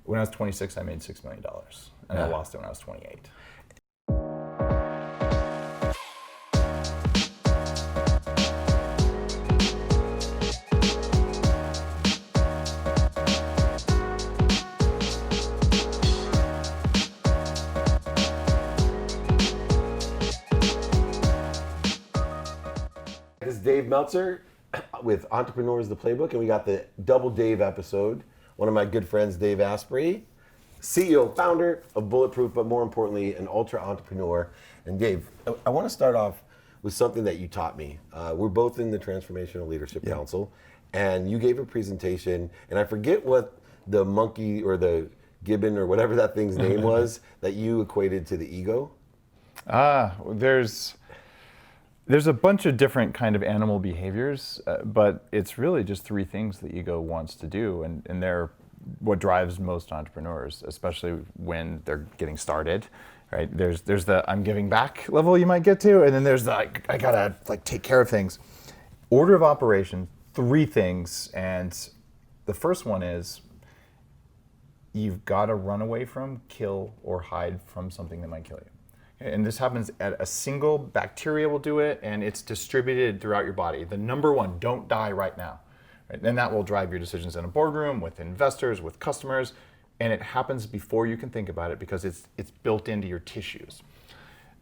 When I was 26, I made $6 million, and I lost it when I was 28. This is Dave Meltzer with Entrepreneurs the Playbook, and we got the Double Dave episode. One of my good friends, Dave Asprey, CEO, founder of Bulletproof, but more importantly, an ultra entrepreneur. And Dave, I want to start off with something that you taught me. We're both in the Transformational Leadership Council, and you gave a presentation, and I forget what the monkey or the gibbon or whatever that thing's name was that you equated to the ego. There's a bunch of different kind of animal behaviors, but it's really just three things the ego wants to do, and they're what drives most entrepreneurs, especially when they're getting started, right? There's the I'm giving back level you might get to, and then there's the I gotta take care of things. Order of operation, three things, and the first one is you've got to run away from, kill, or hide from something that might kill you. And this happens at a single bacteria will do it, and it's distributed throughout your body. The number one, don't die right now. Right? And that will drive your decisions in a boardroom, with investors, with customers, and it happens before you can think about it because it's built into your tissues.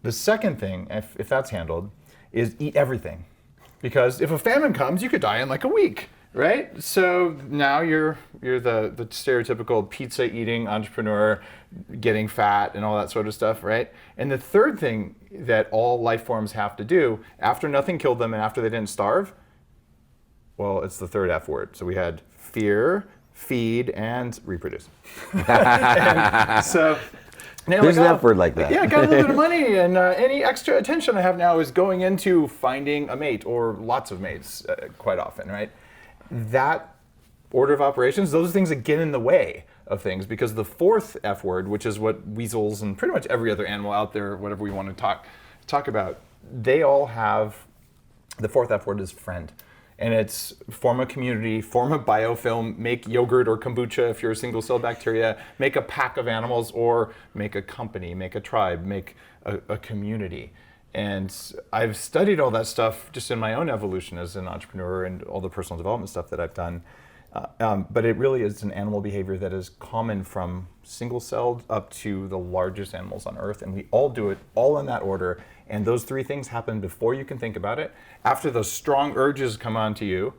The second thing, if that's handled, is eat everything. Because if a famine comes, you could die in like a week. Right? So now you're the stereotypical pizza eating entrepreneur, getting fat and all that sort of stuff, right? And the third thing that all life forms have to do after nothing killed them and after they didn't starve, well, it's the third F word. So we had fear, feed, and reproduce. And so there's an F word like that. Yeah, got a little bit of money, and any extra attention I have now is going into finding a mate or lots of mates quite often, right? That order of operations, those are things that get in the way of things, because the fourth F word, which is what weasels and pretty much every other animal out there, whatever we want to talk about, they all have, the fourth F word is friend. And it's form a community, form a biofilm, make yogurt or kombucha if you're a single cell bacteria, make a pack of animals, or make a company, make a tribe, make a community. And I've studied all that stuff just in my own evolution as an entrepreneur and all the personal development stuff that I've done. But it really is an animal behavior that is common from single-celled up to the largest animals on Earth. And we all do it all in that order. And those three things happen before you can think about it. After those strong urges come onto you,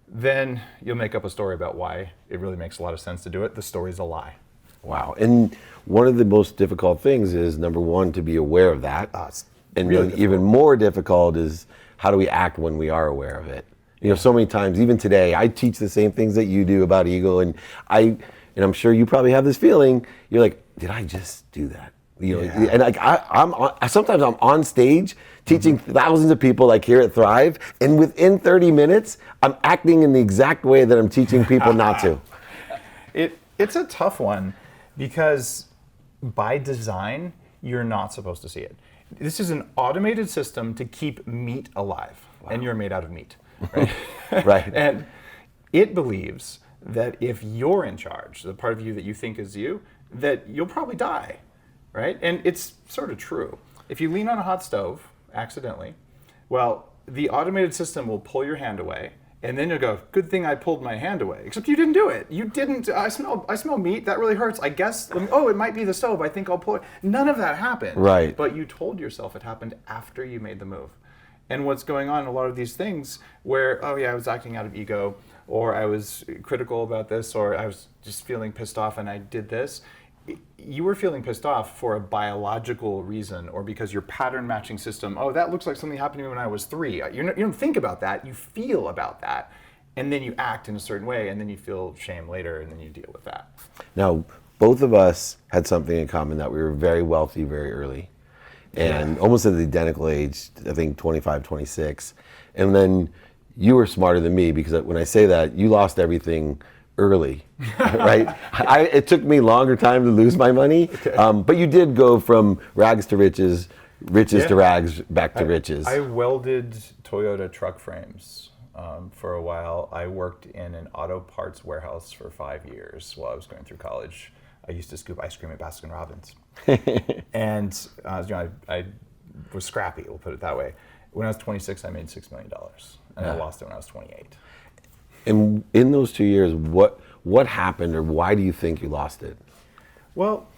then you'll make up a story about why it really makes a lot of sense to do it. The story's a lie. Wow. And one of the most difficult things is, number one, to be aware of that. And really then even more difficult is how do we act when we are aware of it? You know, so many times, even today, I teach the same things that you do about ego, and I'm sure you probably have this feeling. You're like, did I just do that? You know, and like sometimes I'm on stage teaching thousands of people like here at Thrive, and within 30 minutes, I'm acting in the exact way that I'm teaching people not to. It's a tough one because by design, you're not supposed to see it. This is an automated system to keep meat alive, and you're made out of meat, right? Right. And it believes that if you're in charge, the part of you that you think is you, that you'll probably die, right? And it's sort of true. If you lean on a hot stove accidentally, well, the automated system will pull your hand away, and then you'll go, good thing I pulled my hand away. Except you didn't do it. You didn't, I smell meat, that really hurts. I guess, it might be the stove, I think I'll pull it. None of that happened. Right. But you told yourself it happened after you made the move. And what's going on in a lot of these things where, I was acting out of ego, or I was critical about this, or I was just feeling pissed off and I did this. You were feeling pissed off for a biological reason, or because your pattern matching system, that looks like something happened to me when I was 3. You don't think about that, you feel about that, and then you act in a certain way, and then you feel shame later, and then you deal with that. Now, both of us had something in common, that we were very wealthy very early, and almost at the identical age, I think 25, 26. And then you were smarter than me, because when I say that, you lost everything early, right? It took me longer time to lose my money, but you did go from rags to riches to rags, back to riches. I welded Toyota truck frames for a while. I worked in an auto parts warehouse for 5 years while I was going through college. I used to scoop ice cream at Baskin Robbins. And I was scrappy, we'll put it that way. When I was 26, I made $6 million, and I lost it when I was 28. And in those 2 years, what happened, or why do you think you lost it? Well,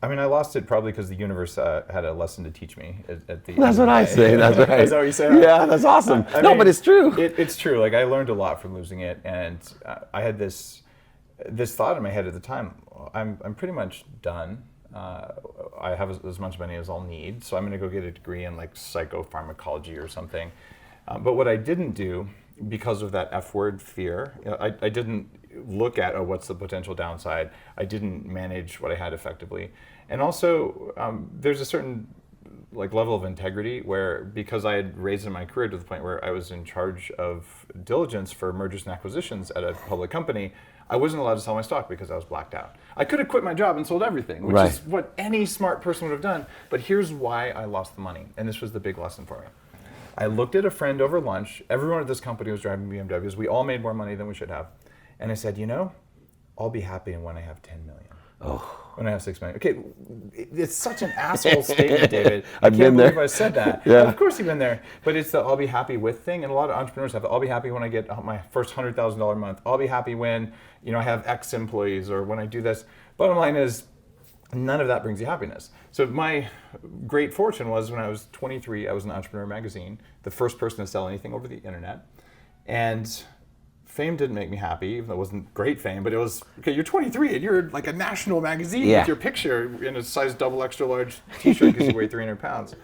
I mean, I lost it probably because the universe had a lesson to teach me at the That's what I say. That's right. Is that what you say? Yeah, that's awesome. I no, mean, but it's true. It's true. Like, I learned a lot from losing it, and I had this thought in my head at the time. I'm pretty much done. I have as much money as I'll need, so I'm going to go get a degree in like psychopharmacology or something. But what I didn't do, because of that F word fear, I didn't look at what's the potential downside. I didn't manage what I had effectively, and also there's a certain like level of integrity where, because I had raised in my career to the point where I was in charge of diligence for mergers and acquisitions at a public company, I wasn't allowed to sell my stock because I was blacked out. I could have quit my job and sold everything, which is what any smart person would have done. But here's why I lost the money, and this was the big lesson for me. I looked at a friend over lunch. Everyone at this company was driving BMWs. We all made more money than we should have. And I said, I'll be happy when I have 10 million. When I have 6 million. Okay, it's such an asshole statement, David. I can't believe I said that. Yeah. Of course you've been there. But it's the I'll be happy with thing. And a lot of entrepreneurs have the I'll be happy when I get my first $100,000 month. I'll be happy when I have X employees, or when I do this. Bottom line is, none of that brings you happiness. So my great fortune was, when I was 23, I was in Entrepreneur magazine, the first person to sell anything over the internet. And fame didn't make me happy, even though it wasn't great fame, but it was, okay, you're 23 and you're like a national magazine with your picture in a size double extra large t-shirt because you weigh 300 pounds.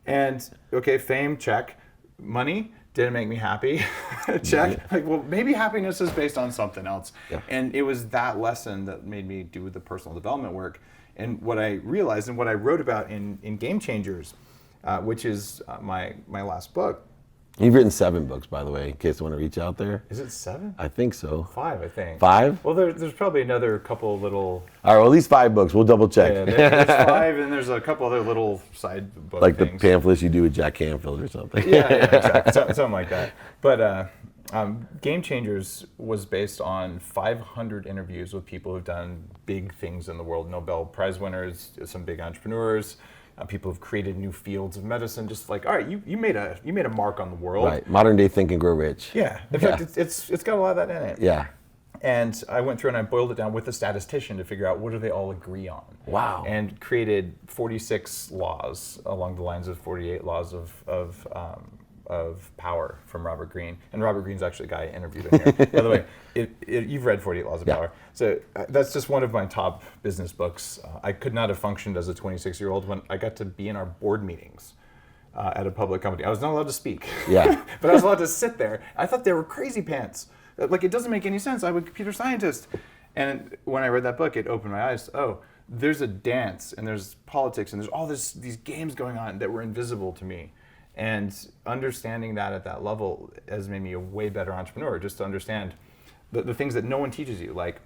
And okay, fame, check. Money didn't make me happy, check. Like, well, maybe happiness is based on something else. Yeah. And it was that lesson that made me do the personal development work. And what I realized, and what I wrote about in Game Changers, which is my last book. You've written 7 books, by the way, in case you want to reach out there. Is it 7? I think so. 5, I think. 5? Well, there's probably another couple little... All right, well, at least 5 books. We'll double check. Yeah, there's 5, and there's a couple other little side book like things. The pamphlets you do with Jack Canfield or something. Yeah, exactly. Something like that. But Game Changers was based on 500 interviews with people who've done big things in the world. Nobel Prize winners, some big entrepreneurs, people who've created new fields of medicine. Just like, all right, you made a mark on the world. Right. Modern day Think and Grow Rich. Yeah. In fact, it's got a lot of that in it. Yeah. And I went through and I boiled it down with a statistician to figure out what do they all agree on. Wow. And created 46 laws along the lines of 48 laws of power from Robert Greene. And Robert Greene's actually a guy I interviewed in here. By the way, you've read 48 Laws of Power. So that's just one of my top business books. I could not have functioned as a 26-year-old when I got to be in our board meetings at a public company. I was not allowed to speak, but I was allowed to sit there. I thought they were crazy pants. Like, it doesn't make any sense. I'm a computer scientist. And when I read that book, it opened my eyes. Oh, there's a dance, and there's politics, and there's all these games going on that were invisible to me. And understanding that at that level has made me a way better entrepreneur, just to understand the things that no one teaches you. Like,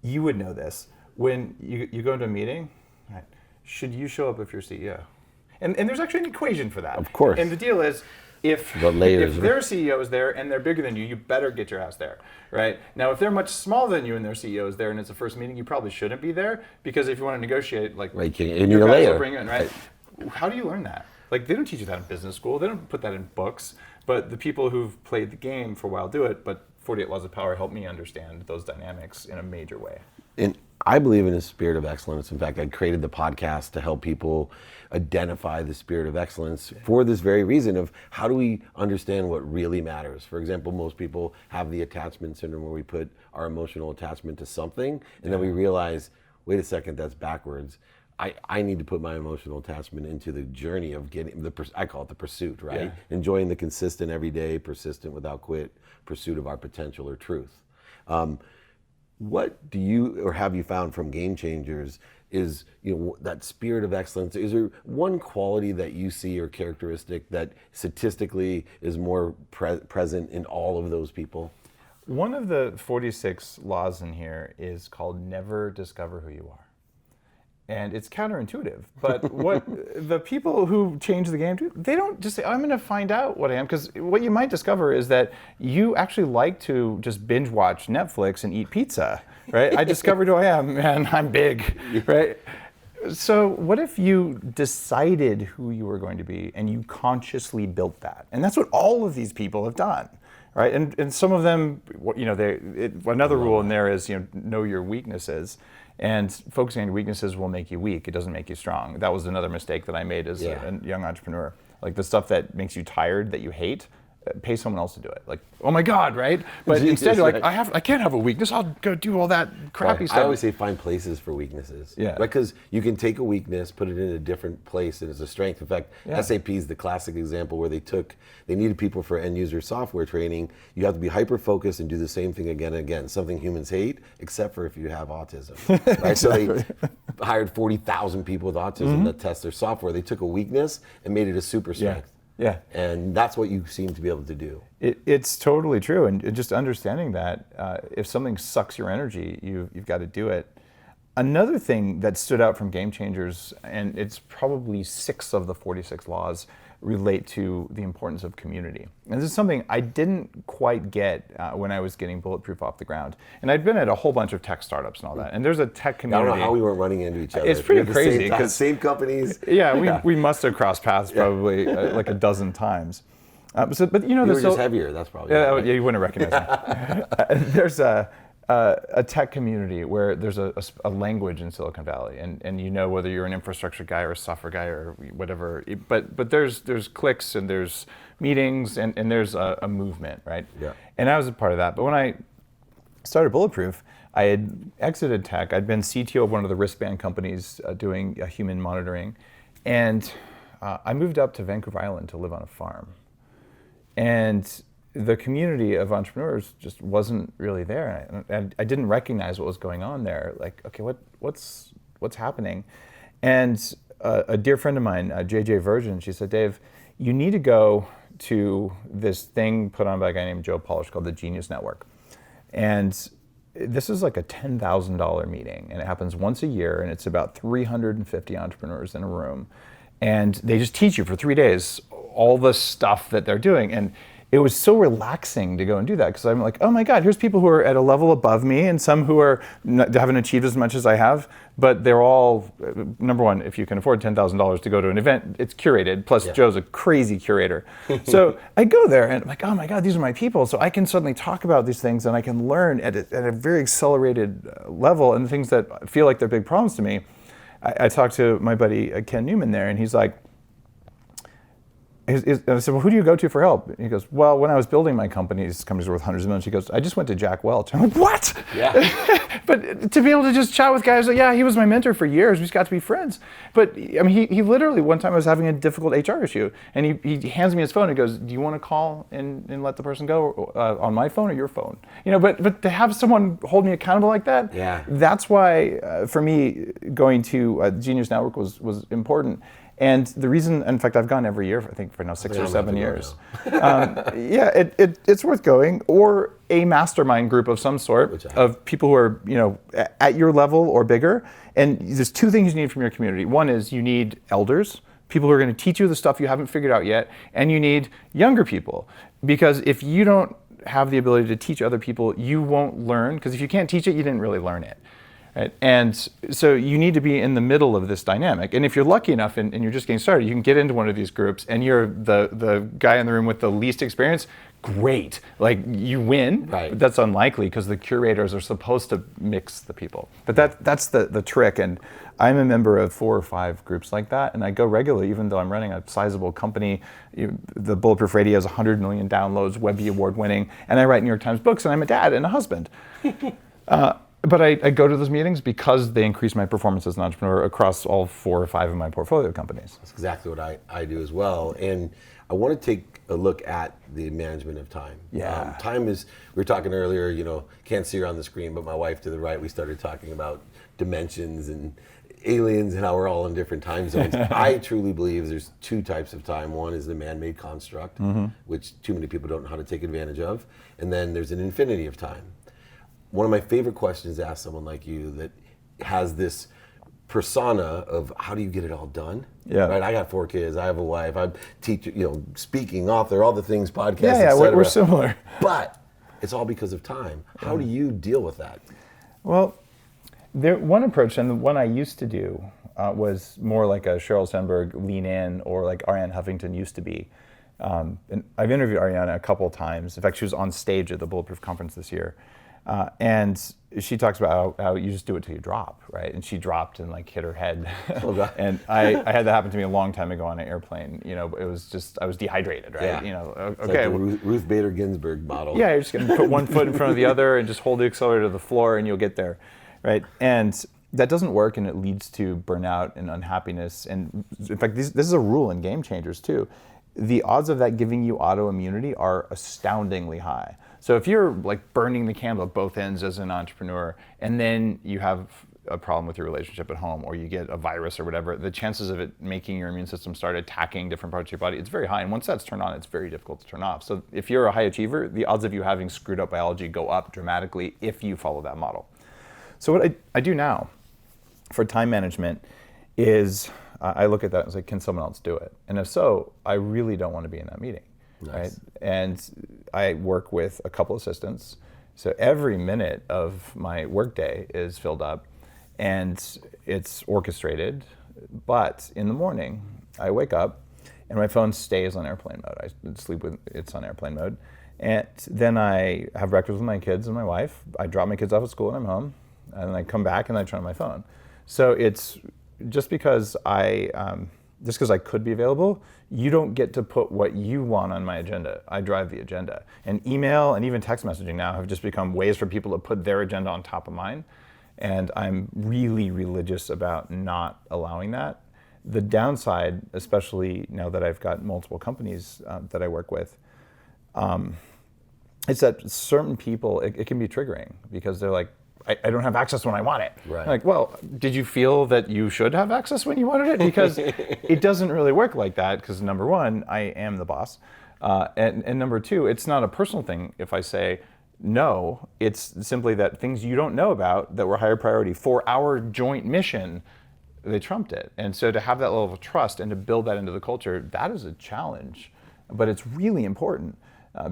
you would know this. When you go into a meeting, right, should you show up if you're CEO? And there's actually an equation for that. Of course. And the deal is, if their CEO is there and they're bigger than you, you better get your ass there, right? Now, if they're much smaller than you and their CEO is there and it's the first meeting, you probably shouldn't be there, because if you want to negotiate, like, you need a layer. Bring you in, right? How do you learn that? Like, they don't teach you that in business school. They don't put that in books. But the people who've played the game for a while do it. But 48 Laws of Power helped me understand those dynamics in a major way. And I believe in a spirit of excellence. In fact, I created the podcast to help people identify the spirit of excellence for this very reason of how do we understand what really matters. For example, most people have the attachment syndrome where we put our emotional attachment to something and then we realize, wait a second, that's backwards. I need to put my emotional attachment into the journey of getting I call it the pursuit, right? Yeah. Enjoying the consistent, everyday, persistent, without quit pursuit of our potential or truth. What do you or have you found from Game Changers is that spirit of excellence? Is there one quality that you see or characteristic that statistically is more present in all of those people? One of the 46 laws in here is called never discover who you are. And it's counterintuitive. But what the people who change the game do, they don't just say, I'm going to find out what I am. Because what you might discover is that you actually like to just binge watch Netflix and eat pizza, right? I discovered who I am, and I'm big, right? So what if you decided who you were going to be and you consciously built that? And that's what all of these people have done, right? And some of them, another rule in there is, know your weaknesses. And focusing on your weaknesses will make you weak. It doesn't make you strong. That was another mistake that I made as a young entrepreneur. Like the stuff that makes you tired, that you hate, pay someone else to do it. Like, oh my God, right? But instead you're like, I can't have a weakness. I'll go do all that crappy stuff. I always say find places for weaknesses. Yeah. Because you can take a weakness, put it in a different place, and it's a strength. In fact, SAP is the classic example where they needed people for end user software training. You have to be hyper focused and do the same thing again and again. Something humans hate, except for if you have autism. Right? Exactly. So they hired 40,000 people with autism to test their software. They took a weakness and made it a super strength. Yeah. And that's what you seem to be able to do. It's totally true. And just understanding that if something sucks your energy, you've got to do it. Another thing that stood out from Game Changers, and it's probably 6 of the 46 laws, relate to the importance of community. And this is something I didn't quite get when I was getting Bulletproof off the ground. And I'd been at a whole bunch of tech startups and all that. And there's a tech community. I don't know how we weren't running into each other. It's pretty crazy. Same companies. Yeah, we must have crossed paths probably like a dozen times. But you were just heavier. That's probably right. You wouldn't recognize me. There's a tech community where there's a language in Silicon Valley, and whether you're an infrastructure guy or a software guy or whatever, but there's cliques and there's meetings and there's a movement, right? Yeah. And I was a part of that. But when I started Bulletproof, I had exited tech. I'd been CTO of one of the wristband companies doing human monitoring, and I moved up to Vancouver Island to live on a farm. And the community of entrepreneurs just wasn't really there. And I didn't recognize what was going on there. Like, okay, what's happening? And a dear friend of mine, JJ Virgin, she said, Dave, you need to go to this thing put on by a guy named Joe Polish called the Genius Network. And this is like a $10,000 meeting, and it happens once a year, and it's about 350 entrepreneurs in a room. And they just teach you for 3 days all the stuff that they're doing. And it was so relaxing to go and do that, because I'm like, oh my God, here's people who are at a level above me and some who haven't achieved as much as I have, but they're all, number one, if you can afford $10,000 to go to an event, it's curated, plus Joe's a crazy curator. So I go there and I'm like, oh my God, these are my people. So I can suddenly talk about these things and I can learn at a very accelerated level, and the things that feel like they're big problems to me. I talked to my buddy Ken Newman there, and he's like, and I said, well, who do you go to for help? And he goes, well, when I was building my companies are worth hundreds of millions. He goes, I just went to Jack Welch. I'm like, what? Yeah. But to be able to just chat with guys, like, yeah, he was my mentor for years. We just got to be friends. But I mean, he literally, one time I was having a difficult HR issue, and he hands me his phone and goes, do you want to call and let the person go on my phone or your phone? But to have someone hold me accountable like that, that's why, for me, going to Genius Network was important. And the reason, in fact, I've gone every year, I think for now 6 or 7 years. It's worth going, or a mastermind group of some sort of people who are, at your level or bigger. And there's 2 things you need from your community. One is you need elders, people who are going to teach you the stuff you haven't figured out yet, and you need younger people, because if you don't have the ability to teach other people, you won't learn, because if you can't teach it, you didn't really learn it. Right? And so you need to be in the middle of this dynamic. And if you're lucky enough and you're just getting started, you can get into one of these groups and you're the guy in the room with the least experience, great. Like, you win, but that's unlikely because the curators are supposed to mix the people. But that's the trick. And I'm a member of 4 or 5 groups like that, and I go regularly, even though I'm running a sizable company. The Bulletproof Radio has 100 million downloads, Webby Award winning, and I write New York Times books, and I'm a dad and a husband. But I go to those meetings because they increase my performance as an entrepreneur across all 4 or 5 of my portfolio companies. That's exactly what I do as well. And I want to take a look at the management of time. Yeah. Time is, we were talking earlier, can't see her on the screen, but my wife to the right, we started talking about dimensions and aliens and how we're all in different time zones. I truly believe there's 2 types of time. One is the man-made construct, which too many people don't know how to take advantage of. And then there's an infinity of time. One of my favorite questions to ask someone like you that has this persona of how do you get it all done? Yeah. Right. I got 4 kids. I have a wife. I'm teacher. speaking, author, all the things, podcast, Yeah, etc. we're similar. But it's all because of time. How do you deal with that? Well, one approach, and the one I used to do, was more like a Sheryl Sandberg lean in, or like Ariane Huffington used to be. And I've interviewed Ariane a couple of times. In fact, she was on stage at the Bulletproof conference this year. And she talks about how you just do it till you drop, right? And she dropped and like hit her head. Oh, God. And I had that happen to me a long time ago on an airplane. It was just, I was dehydrated, right? Yeah. Okay. Like the Ruth Bader Ginsburg model. Yeah, you're just gonna put one foot in front of the other and just hold the accelerator to the floor and you'll get there, right? And that doesn't work, and it leads to burnout and unhappiness. And in fact, this is a rule in Game Changers too. The odds of that giving you autoimmunity are astoundingly high. So if you're like burning the candle at both ends as an entrepreneur, and then you have a problem with your relationship at home, or you get a virus or whatever, the chances of it making your immune system start attacking different parts of your body, it's very high. And once that's turned on, it's very difficult to turn off. So if you're a high achiever, the odds of you having screwed up biology go up dramatically if you follow that model. So what I do now for time management is I look at that and say, can someone else do it? And if so, I really don't want to be in that meeting. Nice. Right? And I work with a couple assistants. So every minute of my workday is filled up and it's orchestrated. But in the morning, I wake up and my phone stays on airplane mode. I sleep with it's on airplane mode. And then I have breakfast with my kids and my wife. I drop my kids off at school and I'm home. And then I come back and I turn on my phone. So it's just because I could be available, you don't get to put what you want on my agenda. I drive the agenda. And email and even text messaging now have just become ways for people to put their agenda on top of mine. And I'm really religious about not allowing that. The downside, especially now that I've got multiple companies that I work with, is that certain people, it can be triggering because they're like, I don't have access when I want it. Right. Like, well, did you feel that you should have access when you wanted it? Because it doesn't really work like that, because number one, I am the boss. And number two, it's not a personal thing if I say no. It's simply that things you don't know about that were higher priority for our joint mission, they trumped it. And so to have that level of trust and to build that into the culture, that is a challenge. But it's really important.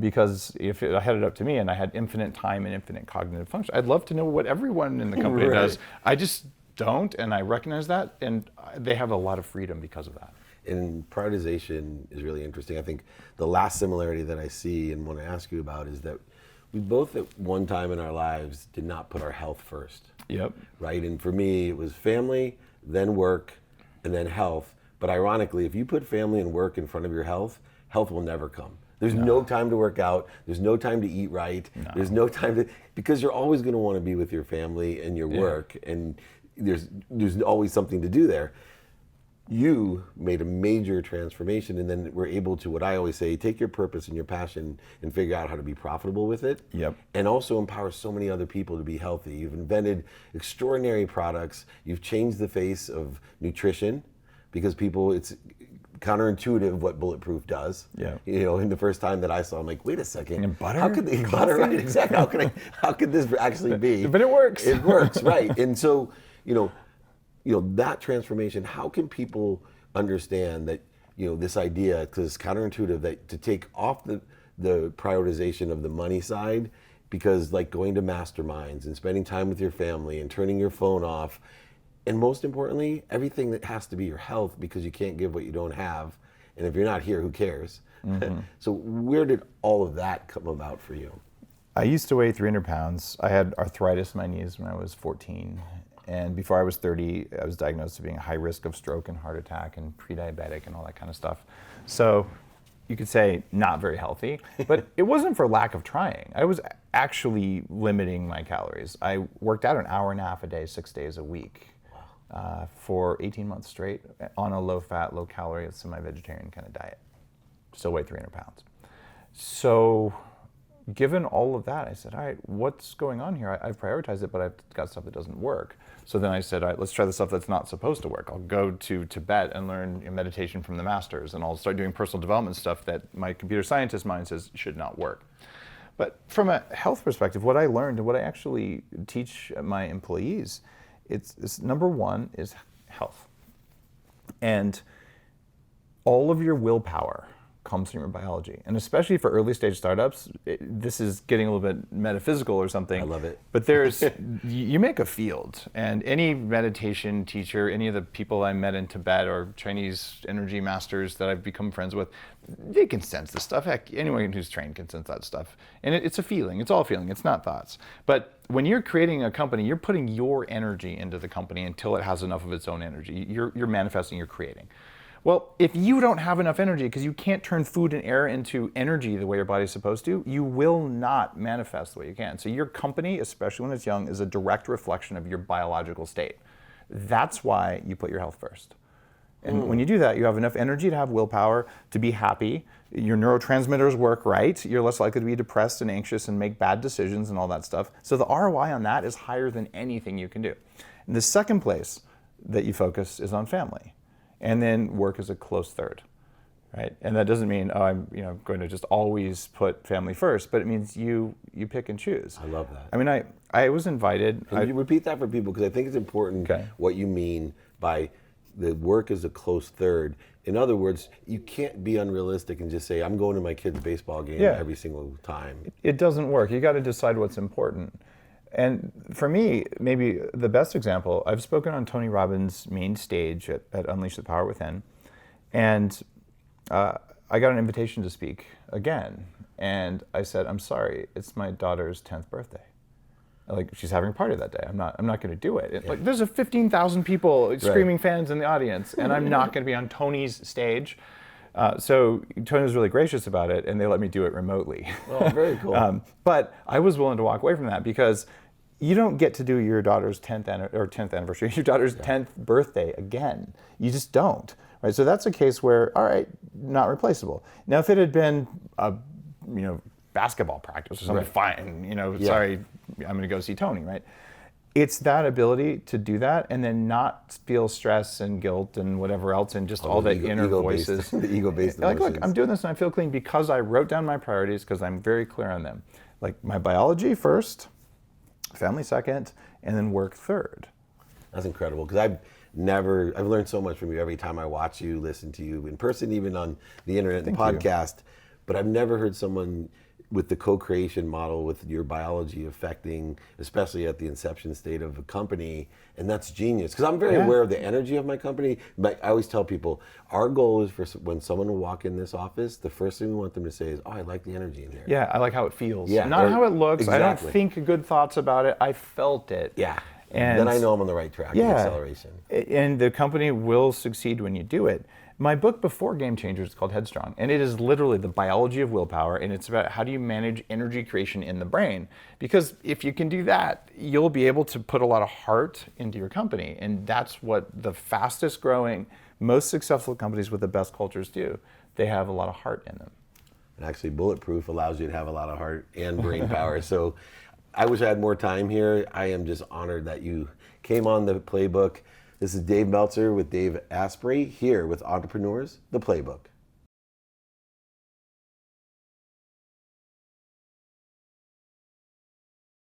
Because if it headed up to me and I had infinite time and infinite cognitive function, I'd love to know what everyone in the company does. I just don't, and I recognize that, and they have a lot of freedom because of that. And prioritization is really interesting. I think the last similarity that I see and want to ask you about is that we both at one time in our lives did not put our health first. Yep. Right? And for me, it was family, then work, and then health. But ironically, if you put family and work in front of your health, health will never come. There's no time to work out. There's no time to eat right. No. There's no time to, because you're always going to want to be with your family and your work, and there's always something to do there. You made a major transformation, and then were able to, what I always say, take your purpose and your passion and figure out how to be profitable with it. Yep. And also empower so many other people to be healthy. You've invented extraordinary products. You've changed the face of nutrition, because people, it's counterintuitive what Bulletproof does. Yeah. And the first time that I saw, I'm like, wait a second. And butter? How could they butter? Right, exactly. How could this actually be? But it works. It works, right? And so, that transformation. How can people understand that? This idea, because it's counterintuitive, that to take off the prioritization of the money side, because like going to masterminds and spending time with your family and turning your phone off. And most importantly, everything that has to be your health, because you can't give what you don't have. And if you're not here, who cares? Mm-hmm. So where did all of that come about for you? I used to weigh 300 pounds. I had arthritis in my knees when I was 14. And before I was 30, I was diagnosed with being a high risk of stroke and heart attack and pre-diabetic and all that kind of stuff. So you could say not very healthy, but it wasn't for lack of trying. I was actually limiting my calories. I worked out an hour and a half a day, 6 days a week. For 18 months straight on a low-fat, low-calorie, semi-vegetarian kind of diet. Still weighed 300 pounds. So given all of that, I said, all right, what's going on here? I've prioritized it, but I've got stuff that doesn't work. So then I said, all right, let's try the stuff that's not supposed to work. I'll go to Tibet and learn meditation from the masters, and I'll start doing personal development stuff that my computer scientist mind says should not work. But from a health perspective, what I learned and what I actually teach my employees It's number one is health. And all of your willpower comes from your biology. And especially for early stage startups, this is getting a little bit metaphysical or something. I love it. But you make a field, and any meditation teacher, any of the people I met in Tibet or Chinese energy masters that I've become friends with, they can sense this stuff. Heck, anyone who's trained can sense that stuff. And it's a feeling, it's all feeling, it's not thoughts. But when you're creating a company, you're putting your energy into the company until it has enough of its own energy. You're manifesting, you're creating. Well, if you don't have enough energy because you can't turn food and air into energy the way your body's supposed to, you will not manifest the way you can. So your company, especially when it's young, is a direct reflection of your biological state. That's why you put your health first. And when you do that, you have enough energy to have willpower, to be happy, your neurotransmitters work right, you're less likely to be depressed and anxious and make bad decisions and all that stuff. So the ROI on that is higher than anything you can do. And the second place that you focus is on family. And then work is a close third, right? And that doesn't mean, I'm going to just always put family first, but it means you pick and choose. I love that. I mean, I was invited. Can you repeat that for people? Because I think it's important what you mean by the work is a close third. In other words, you can't be unrealistic and just say, I'm going to my kid's baseball game every single time. It doesn't work. You got to decide what's important. And for me, maybe the best example, I've spoken on Tony Robbins' main stage at Unleash the Power Within, and I got an invitation to speak again. And I said, I'm sorry, it's my daughter's 10th birthday. Like, she's having a party that day. I'm not going to do it. Like, there's 15,000 people screaming fans in the audience, and I'm not going to be on Tony's stage. So Tony was really gracious about it, and they let me do it remotely. Oh, very cool. But I was willing to walk away from that because you don't get to do your daughter's 10th anniversary, your daughter's 10th birthday again. You just don't, right? So that's a case where, all right, not replaceable. Now, if it had been a, basketball practice or something, fine. Sorry, I'm going to go see Tony, right? It's that ability to do that and then not feel stress and guilt and whatever else and just all the inner voices. The ego-based like, emotions. look, I'm doing this and I feel clean because I wrote down my priorities because I'm very clear on them. Like my biology first, family second, and then work third. That's incredible because I've learned so much from you every time I watch you, listen to you in person, even on the internet and podcast. But I've never heard someone with the co-creation model with your biology affecting, especially at the inception state of a company, and that's genius. Because I'm very aware of the energy of my company, but I always tell people, our goal is for when someone will walk in this office, the first thing we want them to say is, oh, I like the energy in here. Yeah, I like how it feels. Yeah, not how it looks. Exactly. I don't think good thoughts about it. I felt it. Yeah. And then I know I'm on the right track in acceleration. And the company will succeed when you do it. My book before Game Changers is called Headstrong, and it is literally the biology of willpower, and it's about how do you manage energy creation in the brain. Because if you can do that, you'll be able to put a lot of heart into your company, and that's what the fastest growing, most successful companies with the best cultures do. They have a lot of heart in them. And actually, Bulletproof allows you to have a lot of heart and brain power. So I wish I had more time here. I am just honored that you came on the Playbook. This is Dave Meltzer with Dave Asprey here with Entrepreneurs, the Playbook.